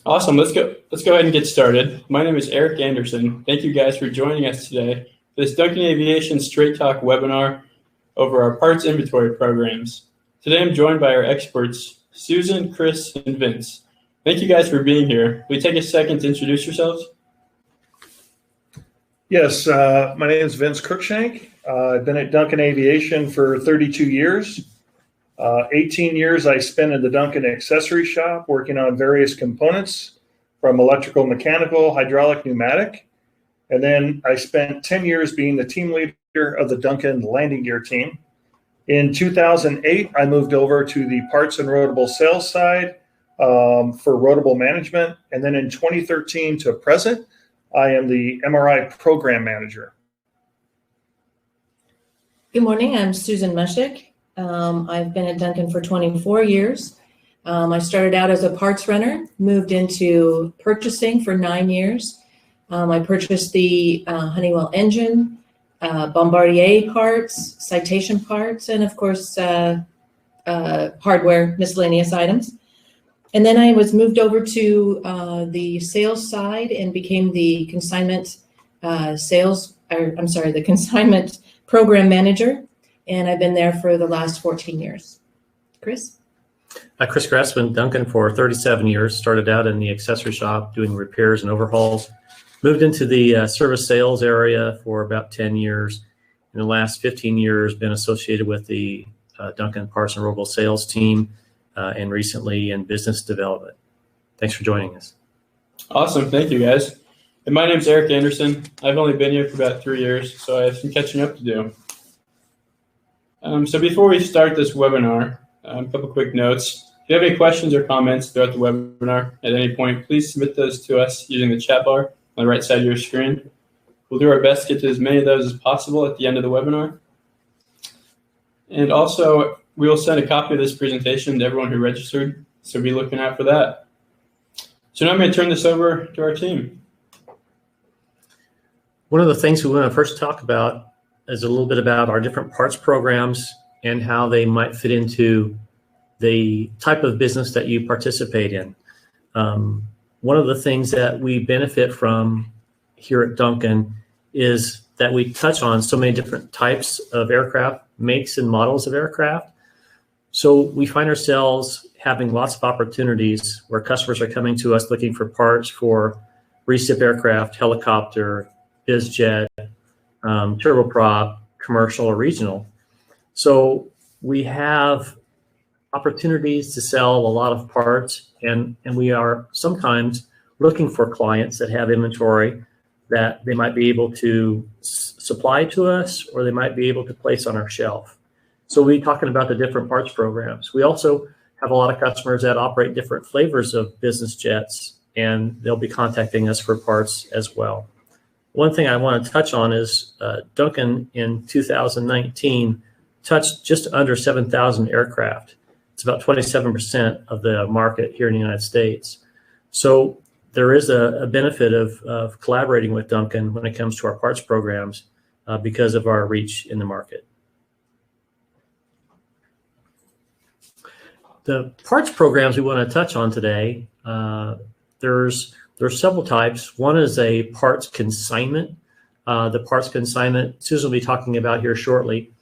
Awesome. Let's go ahead and get started. My name is Eric Anderson. Thank you guys for joining us today for this Duncan Aviation Straight Talk webinar over our parts inventory programs. Today I'm joined by our experts, Susan, Chris, and Vince. Thank you guys for being here. Will you take a second to introduce yourselves? Yes, my name is Vincent Cruickshank. I've been at Duncan Aviation for 32 years. 18 years I spent in the Duncan accessory shop working on various components from electrical, mechanical, hydraulic, pneumatic. And then I spent 10 years being the team leader of the Duncan landing gear team. In 2008, I moved over to the parts and rotable sales side for Rotable management. And then in 2013 to present, I am the MRI program manager. Good morning, I'm Susan Masek. I've been at Duncan for 24 years. I started out as a parts runner, moved into purchasing for 9 years. I purchased the Honeywell engine, Bombardier parts, Citation parts, and of course, hardware, miscellaneous items. And then I was moved over to the sales side and became the consignment the consignment program manager. And I've been there for the last 14 years. Chris? Chris Gress, been at Duncan for 37 years, started out in the accessory shop doing repairs and overhauls, moved into the service sales area for about 10 years. In the last 15 years, been associated with the Duncan Parts and Rotables sales team and recently in business development. Thanks for joining us. Awesome. Thank you, guys. And my name's Eric Anderson. I've only been here for about 3 years, so I have some catching up to do. So before we start this webinar, a couple quick notes. If you have any questions or comments throughout the webinar at any point, please submit those to us using the chat bar on the right side of your screen. We'll do our best to get to as many of those as possible at the end of the webinar. And also, we will send a copy of this presentation to everyone who registered, so be looking out for that. So now I'm going to turn this over to our team. One of the things we want to first talk about is a little bit about our different parts programs and how they might fit into the type of business that you participate in. One of the things that we benefit from here at Duncan is that we touch on so many different types of aircraft, makes and models of aircraft. So we find ourselves having lots of opportunities where customers are coming to us looking for parts for recip aircraft, helicopter, biz jet, turboprop, commercial or regional. So we have opportunities to sell a lot of parts, and we are sometimes looking for clients that have inventory that they might be able to supply to us or they might be able to place on our shelf. So we're talking about the different parts programs. We also have a lot of customers that operate different flavors of business jets, and they'll be contacting us for parts as well. One thing I want to touch on is Duncan in 2019 touched just under 7,000 aircraft. It's about 27% of the market here in the United States. So there is a benefit of collaborating with Duncan when it comes to our parts programs because of our reach in the market. The parts programs we want to touch on today, there's several types. One is a parts consignment. The parts consignment, Susan will be talking about here shortly.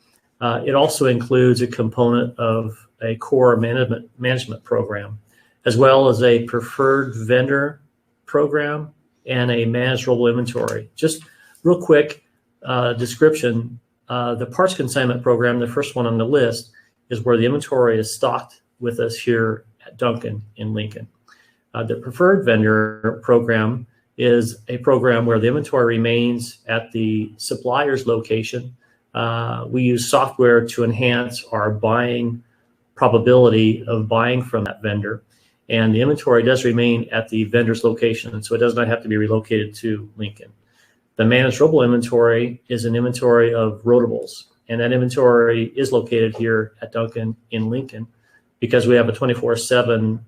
It also includes a component of a core management program, as well as a preferred vendor program and a managed rollable inventory. Just real quick description, the parts consignment program, the first one on the list, is where the inventory is stocked with us here at Duncan in Lincoln. The preferred vendor program is a program where the inventory remains at the supplier's location. We use software to enhance our buying probability of buying from that vendor. And the inventory does remain at the vendor's location, so it does not have to be relocated to Lincoln. The managed rollable inventory is an inventory of Rotables, and that inventory is located here at Duncan in Lincoln because we have a 24/7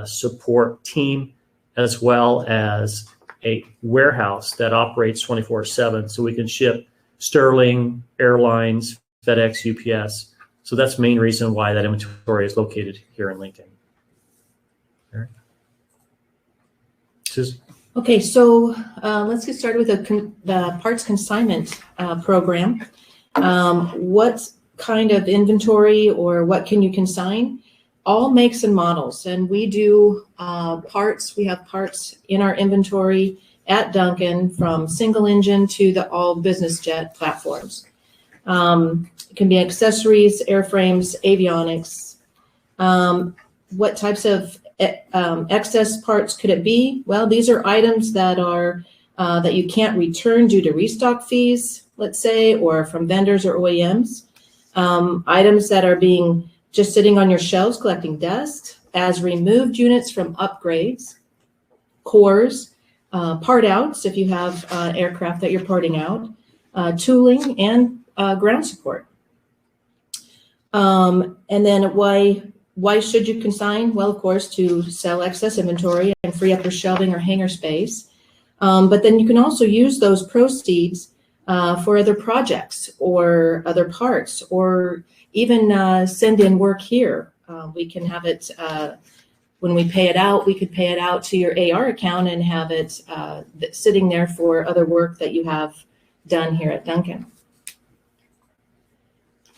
support team as well as a warehouse that operates 24/7, so we can ship Sterling, Airlines, FedEx, UPS. So that's the main reason why that inventory is located here in Lincoln. Susan? Okay, so let's get started with the parts consignment program. What kind of inventory or what can you consign? All makes and models, and we do parts. We have parts in our inventory at Duncan from single engine to the all business jet platforms. It can be accessories, airframes, avionics. What types of excess parts could it be? Well, these are items that are that you can't return due to restock fees, let's say, or from vendors or OEMs. Items that are being just sitting on your shelves collecting dust, as removed units from upgrades, cores, part outs if you have aircraft that you're parting out, tooling, and ground support. And then why should you consign? Well, of course, to sell excess inventory and free up your shelving or hangar space. But then you can also use those proceeds for other projects or other parts, or even send in work here. We can have it, when we pay it out, we could pay it out to your AR account and have it sitting there for other work that you have done here at Duncan.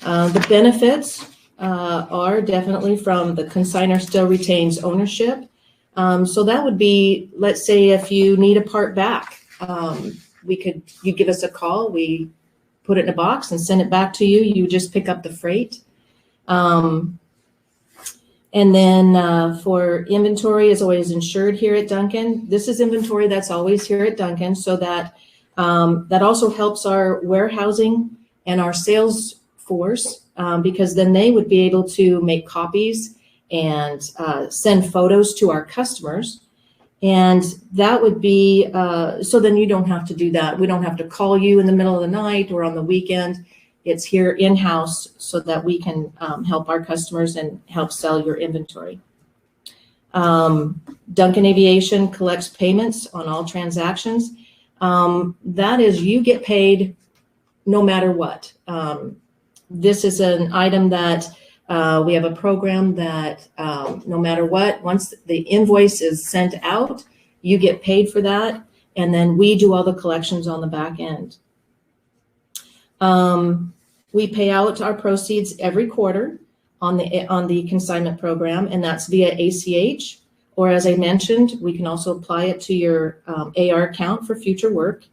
The benefits are definitely from the consignor still retains ownership. So that would be, let's say if you need a part back, you give us a call, we put it in a box and send it back to you. You just pick up the freight. And then for inventory is always insured here at Duncan. This is inventory that's always here at Duncan, so that that also helps our warehousing and our sales force, because then they would be able to make copies and send photos to our customers. And that would be, so then you don't have to do that. We don't have to call you in the middle of the night or on the weekend. It's here in-house so that we can help our customers and help sell your inventory. Duncan Aviation collects payments on all transactions. That is, you get paid no matter what. This is an item that we have a program that no matter what, once the invoice is sent out, you get paid for that, and then we do all the collections on the back end. We pay out our proceeds every quarter on the consignment program, and that's via ACH, or as I mentioned, we can also apply it to your AR account for future work.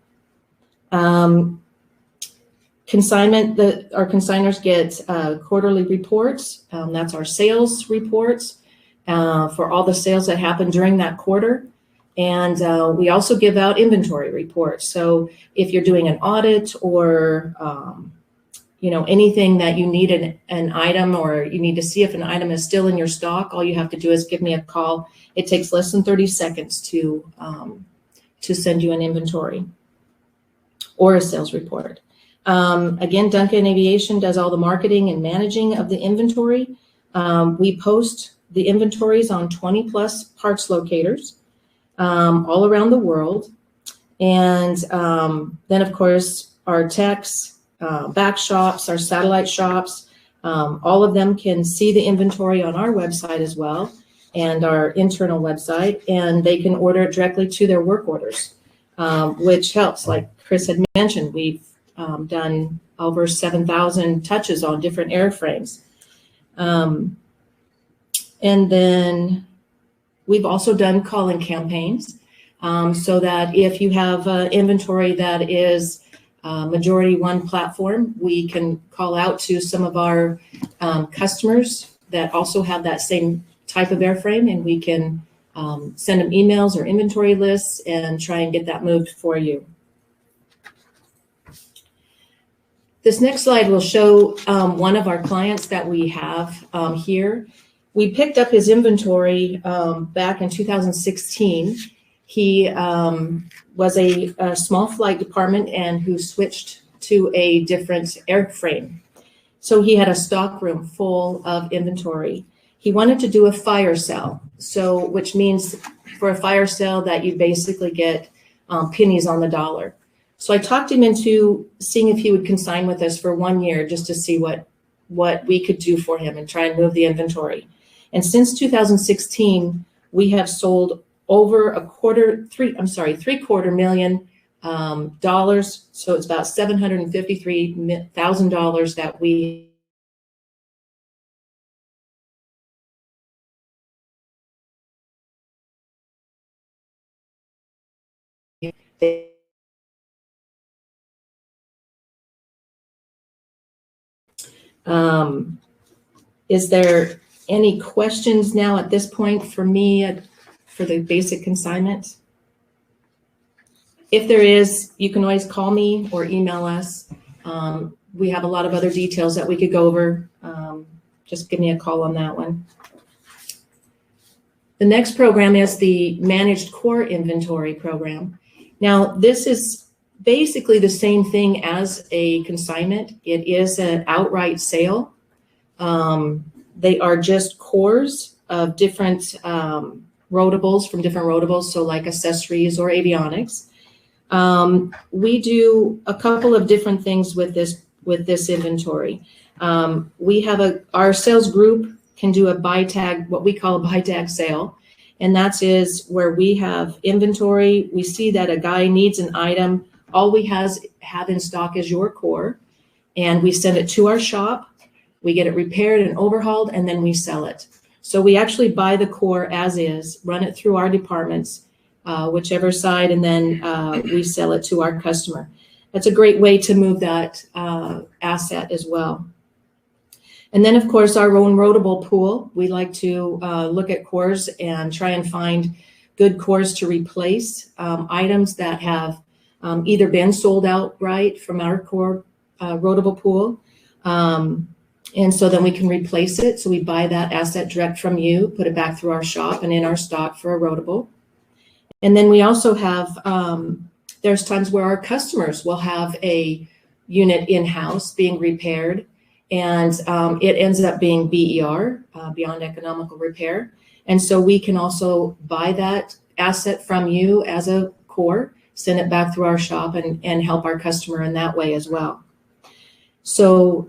Consignment, our consignors get quarterly reports. That's our sales reports for all the sales that happen during that quarter. And we also give out inventory reports. So if you're doing an audit or anything that you need an item, or you need to see if an item is still in your stock, all you have to do is give me a call. It takes less than 30 seconds to send you an inventory or a sales report. Again, Duncan Aviation does all the marketing and managing of the inventory. We post the inventories on 20 plus parts locators all around the world. And then, of course, our techs, back shops, our satellite shops, all of them can see the inventory on our website as well, and our internal website, and they can order it directly to their work orders, which helps. Like Chris had mentioned, we've done over 7,000 touches on different airframes. And then we've also done call-in campaigns, so that if you have inventory that is majority one platform, we can call out to some of our customers that also have that same type of airframe, and we can send them emails or inventory lists and try and get that moved for you. This next slide will show one of our clients that we have here. We picked up his inventory back in 2016. He was a small flight department and who switched to a different airframe. So he had a stock room full of inventory. He wanted to do a fire sale, so which means for a fire sale that you basically get pennies on the dollar. So I talked him into seeing if he would consign with us for 1 year just to see what we could do for him and try and move the inventory. And since 2016, we have sold over $750,000. So it's about $753,000 that we is there any questions now at this point for me for the basic consignment? If there is, you can always call me or email us. We have a lot of other details that we could go over. Just give me a call on that one. The next program is the Managed Core Inventory Program. Now, this is basically the same thing as a consignment. It is an outright sale. They are just cores of different rotables from different rotables, so like accessories or avionics. We do a couple of different things with this inventory. We have our sales group can do a buy tag, what we call a buy tag sale. And that is where we have inventory. We see that a guy needs an item. All we have in stock is your core. And we send it to our shop. We get it repaired and overhauled, and then we sell it. So we actually buy the core as is, run it through our departments, whichever side, and then we sell it to our customer. That's a great way to move that asset as well. And then, of course, our own Rotable pool. We like to look at cores and try and find good cores to replace items that have either been sold outright from our core Rotable pool. And so then we can replace it. So we buy that asset direct from you, put it back through our shop and in our stock for a Rotable. And then we also have, there's times where our customers will have a unit in-house being repaired, and it ends up being BER, beyond economical repair. And so we can also buy that asset from you as a core, send it back through our shop and help our customer in that way as well. So,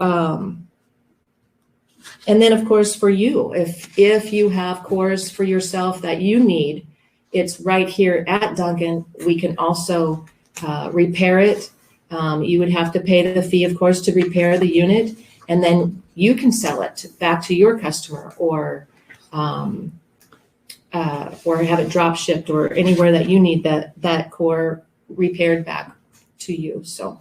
and then of course for you, if you have cores for yourself that you need, it's right here at Duncan. We can also repair it. You would have to pay the fee, of course, to repair the unit, and then you can sell it back to your customer or have it drop shipped or anywhere that you need that core repaired back to you. So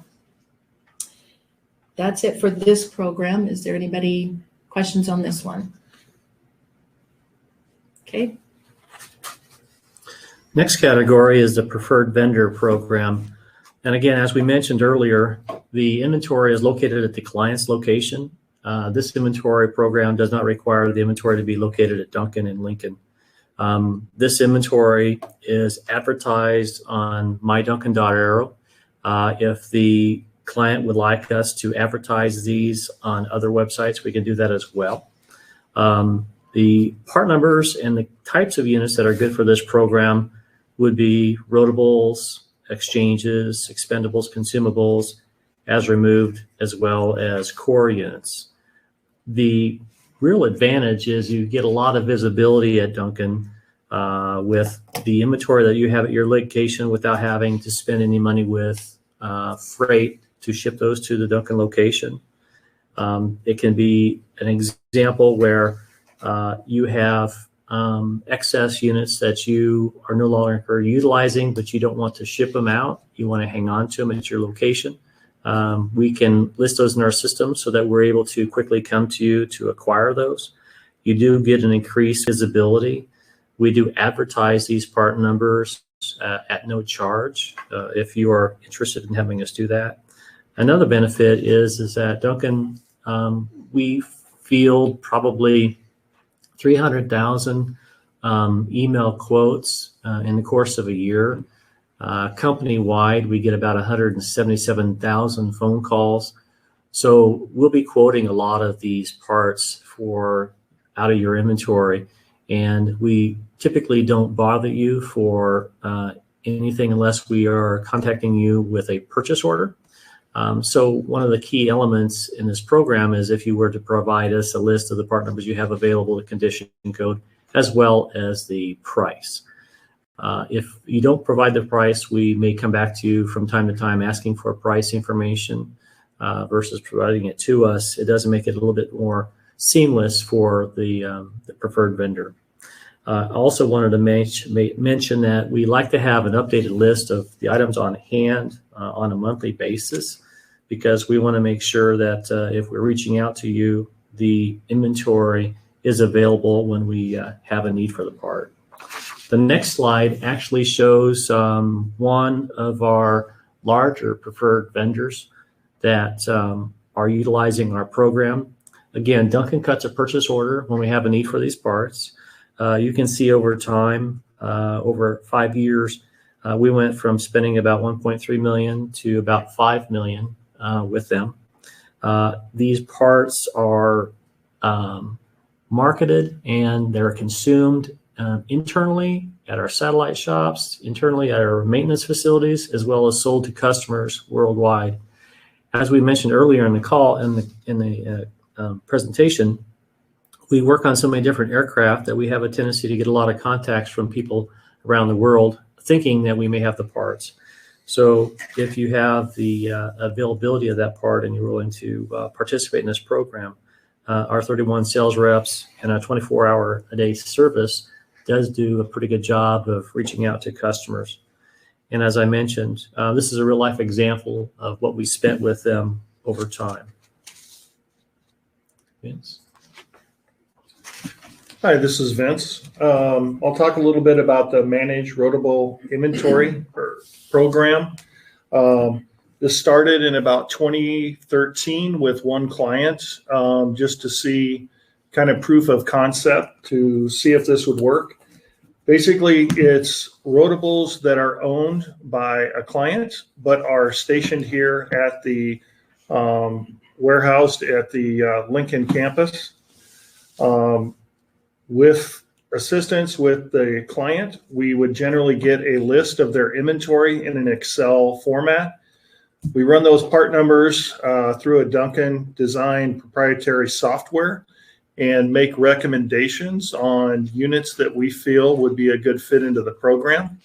that's it for this program. Is there anybody questions on this one? Okay. Next category is the preferred vendor program. And again, as we mentioned earlier, the inventory is located at the client's location. This inventory program does not require the inventory to be located at Duncan and Lincoln. This inventory is advertised on myduncan.aero. If the client would like us to advertise these on other websites, we can do that as well. The part numbers and the types of units that are good for this program would be rotables, exchanges, expendables, consumables, as removed, as well as core units. The real advantage is you get a lot of visibility at Duncan with the inventory that you have at your location without having to spend any money with freight to ship those to the Duncan location. It can be an example where you have excess units that you are no longer utilizing, but you don't want to ship them out. You want to hang on to them at your location. We can list those in our system so that we're able to quickly come to you to acquire those. You do get an increased visibility. We do advertise these part numbers at no charge if you are interested in having us do that. Another benefit is that Duncan, we field probably 300,000 email quotes in the course of a year. Company-wide, we get about 177,000 phone calls. So we'll be quoting a lot of these parts for out of your inventory, and we typically don't bother you for anything unless we are contacting you with a purchase order. So one of the key elements in this program is if you were to provide us a list of the part numbers you have available, the condition code, as well as the price. If you don't provide the price, we may come back to you from time to time asking for price information versus providing it to us. It doesn't make it a little bit more seamless for the preferred vendor. I also wanted to mention that we like to have an updated list of the items on hand on a monthly basis, because we want to make sure that if we're reaching out to you, the inventory is available when we have a need for the part. The next slide actually shows one of our larger preferred vendors that are utilizing our program. Again, Duncan cuts a purchase order when we have a need for these parts. You can see over time, over 5 years, we went from spending about $1.3 million to about $5 million with them. These parts are marketed and they're consumed internally at our satellite shops, internally at our maintenance facilities, as well as sold to customers worldwide. As we mentioned earlier in the call, in the presentation, we work on so many different aircraft that we have a tendency to get a lot of contacts from people around the world thinking that we may have the parts. So if you have the availability of that part and you're willing to participate in this program, our 31 sales reps and our 24-hour-a-day service does do a pretty good job of reaching out to customers. And as I mentioned, this is a real-life example of what we spent with them over time. Vince? Hi, this is Vince. I'll talk a little bit about the Managed Rotable Inventory program. This started in about 2013 with one client, just to see kind of proof of concept to see if this would work. Basically, it's rotables that are owned by a client, but are stationed here at the warehoused at the Lincoln campus. With assistance with the client, we would generally get a list of their inventory in an Excel format. We run those part numbers through a Duncan designed proprietary software and make recommendations on units that we feel would be a good fit into the program.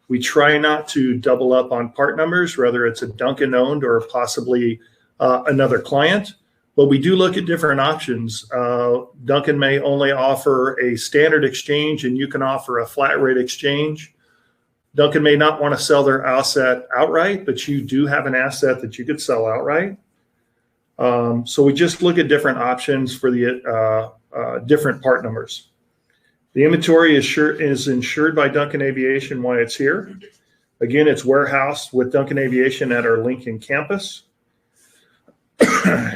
We try not to double up on part numbers, whether it's a Duncan owned or possibly another client. But we do look at different options. Duncan may only offer a standard exchange and you can offer a flat rate exchange. Duncan may not want to sell their asset outright, but you do have an asset that you could sell outright. So we just look at different options for the different part numbers. The inventory is insured by Duncan Aviation while it's here. Again, it's warehoused with Duncan Aviation at our Lincoln campus.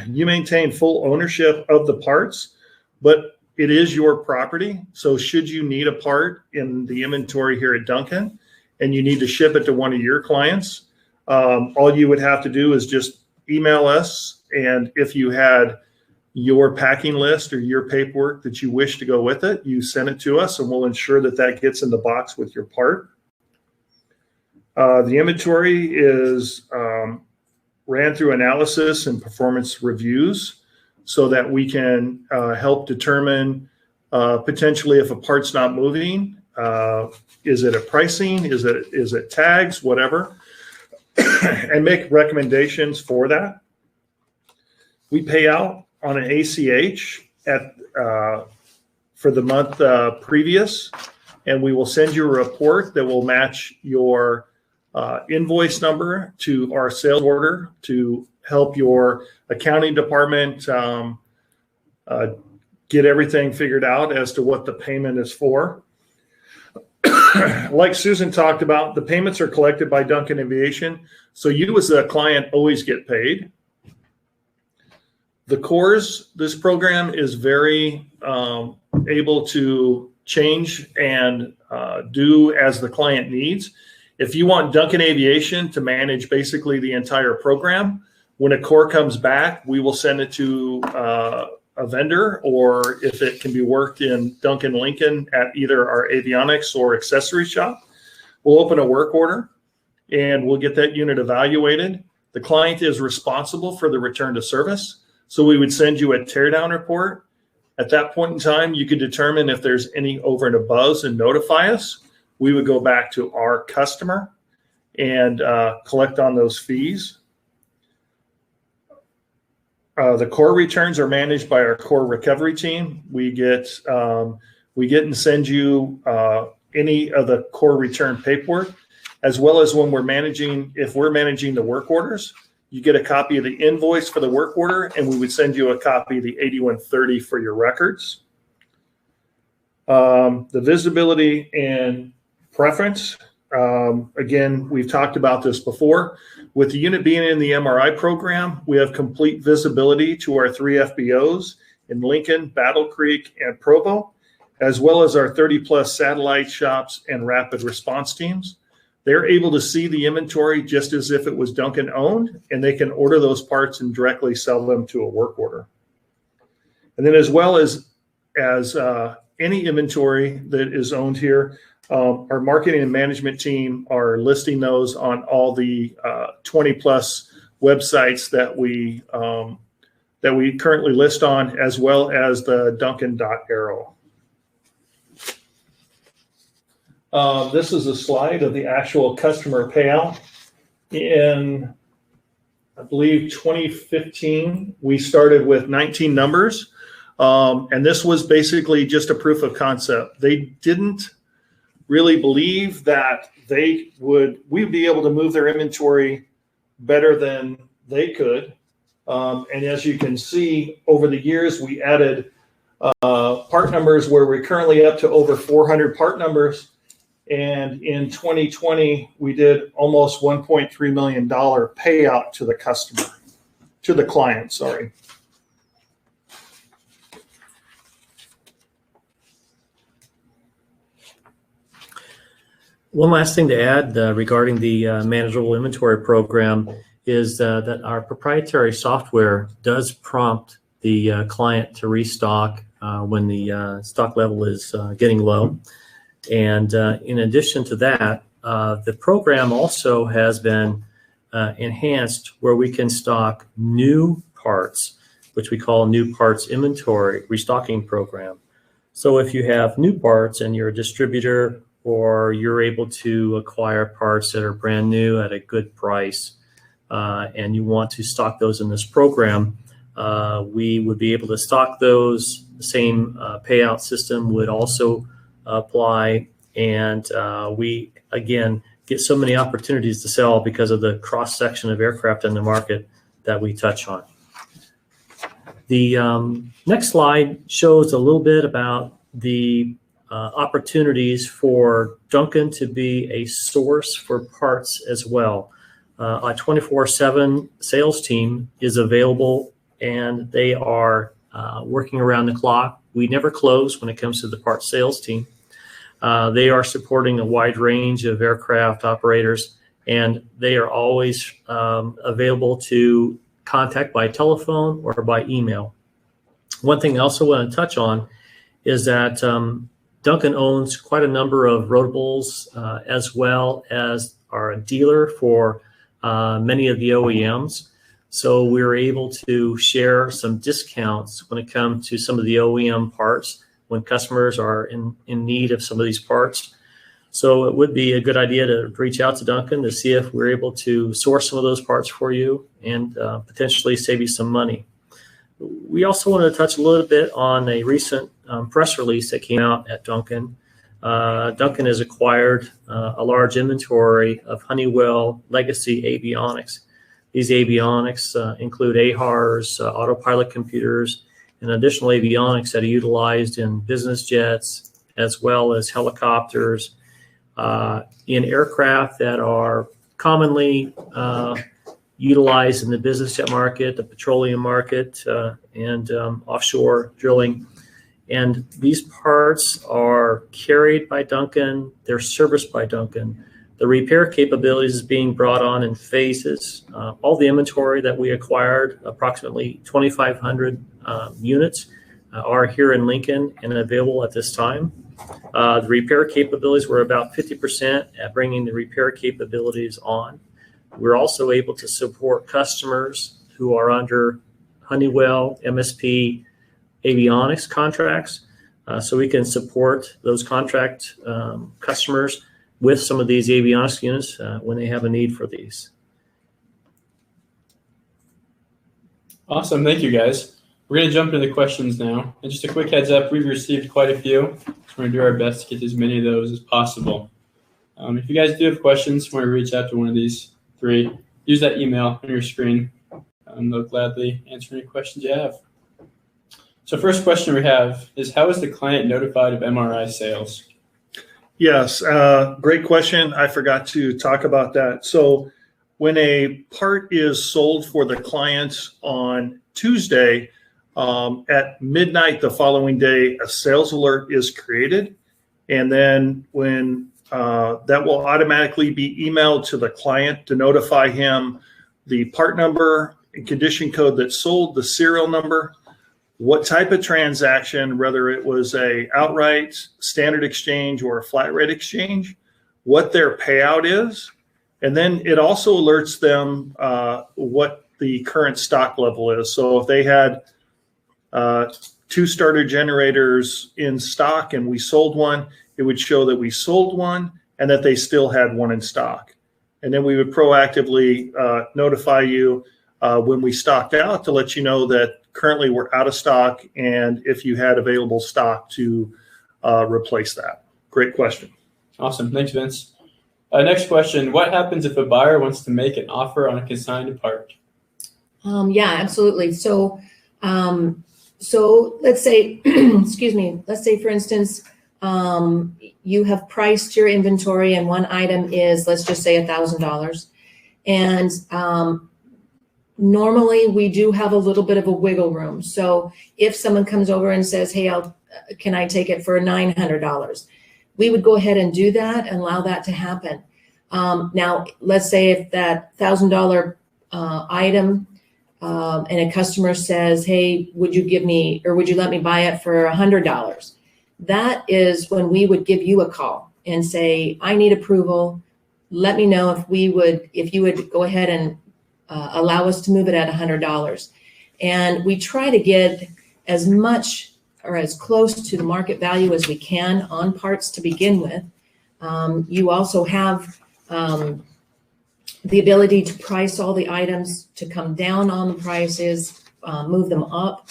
You maintain full ownership of the parts, but it is your property. So should you need a part in the inventory here at Duncan and you need to ship it to one of your clients, all you would have to do is just email us. And if you had your packing list or your paperwork that you wish to go with it, you send it to us and we'll ensure that that gets in the box with your part. The inventory is ran through analysis and performance reviews so that we can help determine potentially if a part's not moving, is it a pricing, is it tags, whatever, and make recommendations for that. We pay out on an ACH for the month previous, and we will send you a report that will match your invoice number to our sales order to help your accounting department get everything figured out as to what the payment is for. Like Susan talked about, the payments are collected by Duncan Aviation, so you as a client always get paid. The cores, this program is very able to change and do as the client needs. If you want Duncan Aviation to manage basically the entire program, when a core comes back, we will send it to a vendor, or if it can be worked in Duncan Lincoln at either our avionics or accessory shop, we'll open a work order and we'll get that unit evaluated. The client is responsible for the return to service. So we would send you a teardown report. At that point in time, you could determine if there's any over and above and notify us. we would go back to our customer and collect on those fees. The core returns are managed by our core recovery team. We get and send you any of the core return paperwork, as well as when if we're managing the work orders, you get a copy of the invoice for the work order, and we would send you a copy of the 8130 for your records. The visibility and preference. Again, we've talked about this before. With the unit being in the MRI program, we have complete visibility to our 3 FBOs in Lincoln, Battle Creek, and Provo, as well as our 30-plus satellite shops and rapid response teams. They're able to see the inventory just as if it was Duncan owned, and they can order those parts and directly sell them to a work order. And then as well as any inventory that is owned here, our marketing and management team are listing those on all the 20-plus websites that we currently list on, as well as the Duncan.arrow. This is a slide of the actual customer payout. In, I believe, 2015, we started with 19 numbers, and this was basically just a proof of concept. They didn't really believe that we'd be able to move their inventory better than they could. And as you can see, over the years, we added part numbers where we're currently up to over 400 part numbers. And in 2020, we did almost $1.3 million payout to the client, sorry. One last thing to add regarding the manageable inventory program is that our proprietary software does prompt the client to restock when the stock level is getting low. And in addition to that, the program also has been enhanced where we can stock new parts, which we call new parts inventory restocking program. So if you have new parts and you're a distributor, or you're able to acquire parts that are brand new at a good price, and you want to stock those in this program, we would be able to stock those. The same payout system would also apply, and we, again, get so many opportunities to sell because of the cross-section of aircraft in the market that we touch on. The next slide shows a little bit about the opportunities for Duncan to be a source for parts as well. Our 24/7 sales team is available, and they are working around the clock. We never close when it comes to the parts sales team. They are supporting a wide range of aircraft operators, and they are always available to contact by telephone or by email. One thing I also want to touch on is that Duncan owns quite a number of Rotables, as well as are a dealer for many of the OEMs. So we're able to share some discounts when it comes to some of the OEM parts when customers are in need of some of these parts. So it would be a good idea to reach out to Duncan to see if we're able to source some of those parts for you and potentially save you some money. We also want to touch a little bit on a recent press release that came out at Duncan. Duncan has acquired a large inventory of Honeywell legacy avionics. These avionics include AHRS, autopilot computers, and additional avionics that are utilized in business jets, as well as helicopters, in aircraft that are commonly utilized in the business jet market, the petroleum market, and offshore drilling. And these parts are carried by Duncan. They're serviced by Duncan. The repair capabilities is being brought on in phases. All the inventory that we acquired, approximately 2,500 units, are here in Lincoln and available at this time. The repair capabilities were about 50% at bringing the repair capabilities on. We're also able to support customers who are under Honeywell, MSP, avionics contracts. So we can support those contract customers with some of these avionics units when they have a need for these. Awesome. Thank you, guys. We're going to jump into the questions now. And just a quick heads up, we've received quite a few. So we're going to do our best to get as many of those as possible. If you guys do have questions, want to reach out to one of these three, use that email on your screen. They'll gladly answer any questions you have. So first question we have is, how is the client notified of MRI sales? Yes, great question. I forgot to talk about that. So when a part is sold for the client on Tuesday, at midnight the following day, a sales alert is created. And then when that will automatically be emailed to the client to notify him the part number and condition code that sold, the serial number, what type of transaction, whether it was a outright standard exchange or a flat rate exchange, what their payout is. And then it also alerts them what the current stock level is. So if they had 2 starter generators in stock and we sold one, it would show that we sold one and that they still had one in stock. And then we would proactively notify you when we stocked out to let you know that currently we're out of stock and if you had available stock to replace that. Great question. Awesome. Thanks, Vince. Next question. What happens if a buyer wants to make an offer on a consigned part? Yeah, absolutely. So let's say, excuse me, let's say, for instance, you have priced your inventory and one item is, let's just say $1,000. And normally we do have a little bit of a wiggle room. So if someone comes over and says, hey, can I take it for $900? We would go ahead and do that and allow that to happen. Now, let's say if that $1,000 item and a customer says, hey, would you give me, or would you let me buy it for $100? That is when we would give you a call and say, I need approval. Let me know if you would go ahead and allow us to move it at $100. And we try to get as much or as close to the market value as we can on parts to begin with. You also have the ability to price all the items, to come down on the prices, move them up,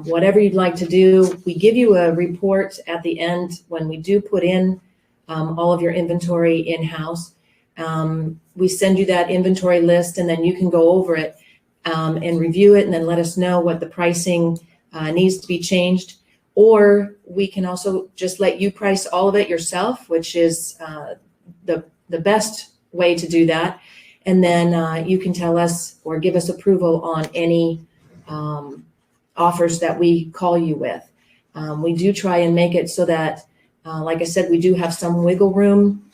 whatever you'd like to do. We give you a report at the end when we do put in all of your inventory in-house. We send you that inventory list and then you can go over it and review it and then let us know what the pricing needs to be changed. Or we can also just let you price all of it yourself, which is the best way to do that. And then you can tell us or give us approval on any offers that we call you with. We do try and make it so that, like I said, we do have some wiggle room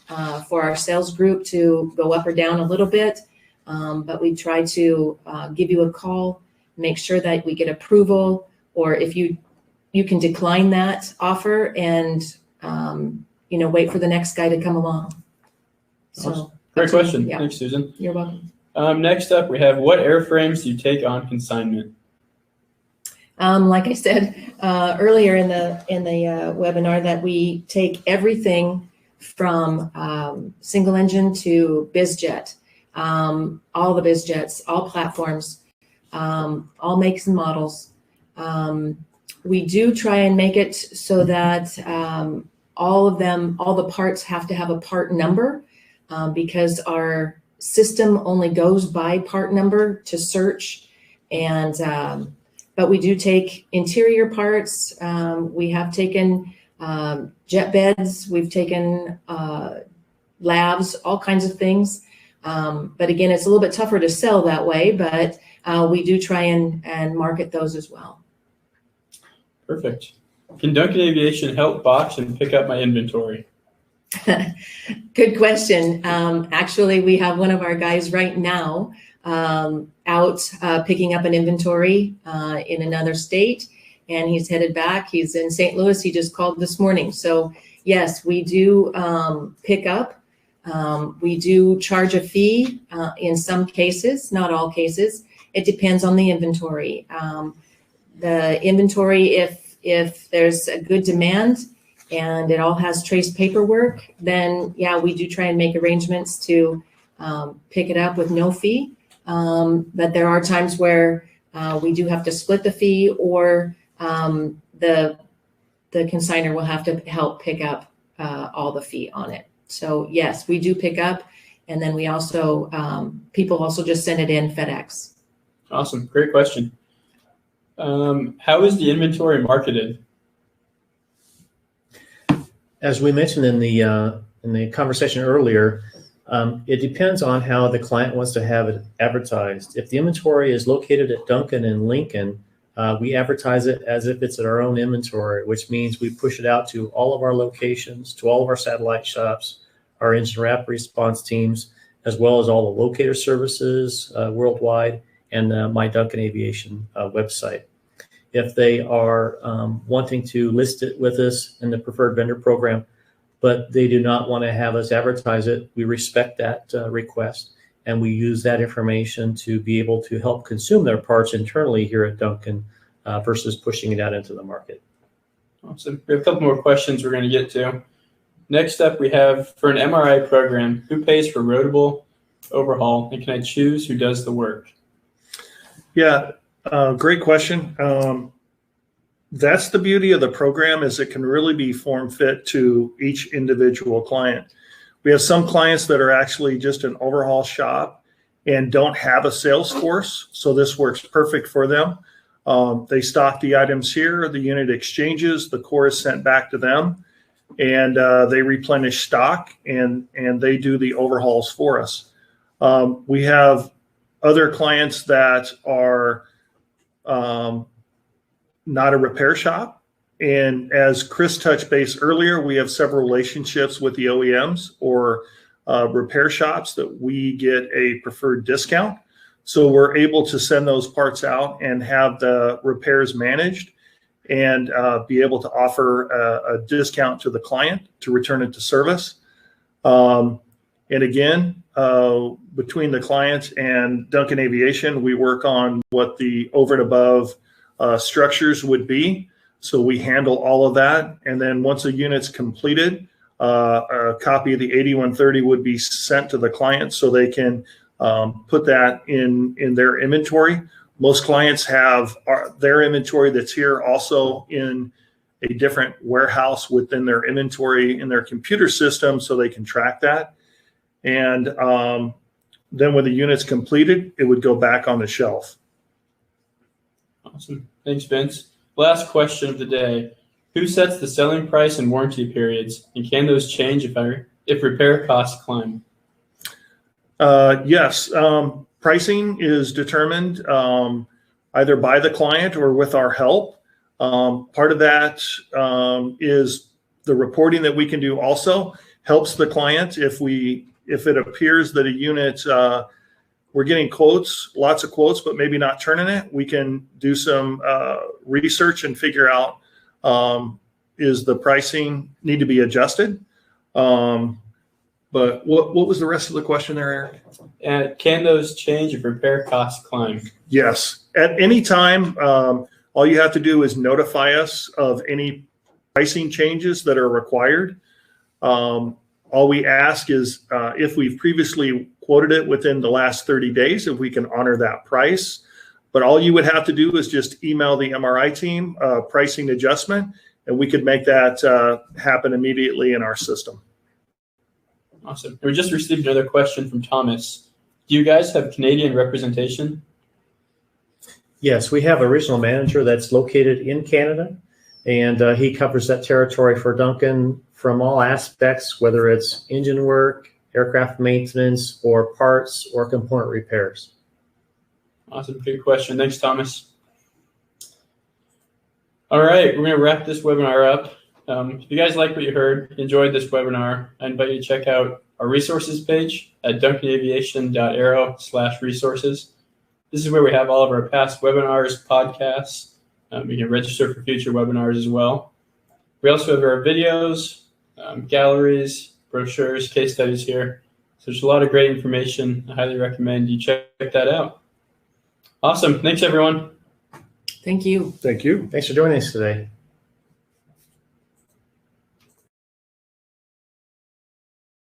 for our sales group to go up or down a little bit, but we try to give you a call, make sure that we get approval, or if you can decline that offer and wait for the next guy to come along. So awesome. Great question. Yeah. Thanks, Susan. You're welcome. Next up, we have, what airframes do you take on consignment? Like I said earlier in the webinar, that we take everything from single engine to bizjet, all the bizjets, all platforms, all makes and models. We do try and make it so that all the parts have to have a part number because our system only goes by part number to search. And but we do take interior parts. We have taken jet beds, we've taken labs, all kinds of things. But again, it's a little bit tougher to sell that way, but we do try and market those as well. Perfect. Can Duncan Aviation help box and pick up my inventory? Good question. Actually, we have one of our guys right now out picking up an inventory in another state, and he's headed back. He's in St. Louis. He just called this morning. So yes, we do pick up. We do charge a fee in some cases, not all cases. It depends on the inventory. The inventory, if there's a good demand and it all has trace paperwork, then yeah, we do try and make arrangements to pick it up with no fee. But there are times where we do have to split the fee, or the consignor will have to help pick up all the fee on it. So yes, we do pick up, and then we also people also just send it in FedEx. Awesome, great question. How is the inventory marketed? As we mentioned in the conversation earlier, it depends on how the client wants to have it advertised. If the inventory is located at Duncan and Lincoln, we advertise it as if it's at our own inventory, which means we push it out to all of our locations, to all of our satellite shops, our engine rapid response teams, as well as all the locator services worldwide, and my Duncan Aviation website. If they are wanting to list it with us in the preferred vendor program, but they do not want to have us advertise it, we respect that request, and we use that information to be able to help consume their parts internally here at Duncan versus pushing it out into the market. Awesome. We have a couple more questions we're going to get to. Next up, we have, for an MRI program, who pays for Rotable overhaul, and can I choose who does the work? Yeah, great question. That's the beauty of the program, is it can really be form fit to each individual client. We have some clients that are actually just an overhaul shop and don't have a sales force, so this works perfect for them. They stock the items here, the unit exchanges, the core is sent back to them, and they replenish stock, and they do the overhauls for us. We have other clients that are not a repair shop. And as Chris touched base earlier, we have several relationships with the OEMs or repair shops that we get a preferred discount. So we're able to send those parts out and have the repairs managed, and be able to offer a discount to the client to return it to service. And again, between the client and Duncan Aviation, we work on what the over and above structures would be. So we handle all of that. And then once a unit's completed, a copy of the 8130 would be sent to the client so they can put that in their inventory. Most clients have their inventory that's here also in a different warehouse within their inventory in their computer system, so they can track that. And then when the unit's completed, it would go back on the shelf. Awesome. Thanks, Vince. Last question of the day. Who sets the selling price and warranty periods, and can those change if repair costs climb? Yes. Pricing is determined either by the client or with our help. Part of that is the reporting that we can do also helps the client. If it appears that a unit, we're getting quotes, lots of quotes, but maybe not turning it, we can do some research and figure out, is the pricing need to be adjusted? But what was the rest of the question there, Eric? And can those change if repair costs climb? Yes. At any time, all you have to do is notify us of any pricing changes that are required. All we ask is if we've previously quoted it within the last 30 days, if we can honor that price. But all you would have to do is just email the MRI team pricing adjustment, and we could make that happen immediately in our system. Awesome. We just received another question from Thomas. Do you guys have Canadian representation? Yes, we have a regional manager that's located in Canada, and he covers that territory for Duncan from all aspects, whether it's engine work, aircraft maintenance, or parts or component repairs. Awesome. Good question. Thanks, Thomas. All right, we're going to wrap this webinar up. If you guys like what you heard, enjoyed this webinar, I invite you to check out our resources page at duncanaviation.aero/resources. This is where we have all of our past webinars, podcasts. You can register for future webinars as well. We also have our videos, galleries, brochures, case studies here. So there's a lot of great information. I highly recommend you check that out. Awesome. Thanks, everyone. Thank you. Thank you. Thanks for joining us today.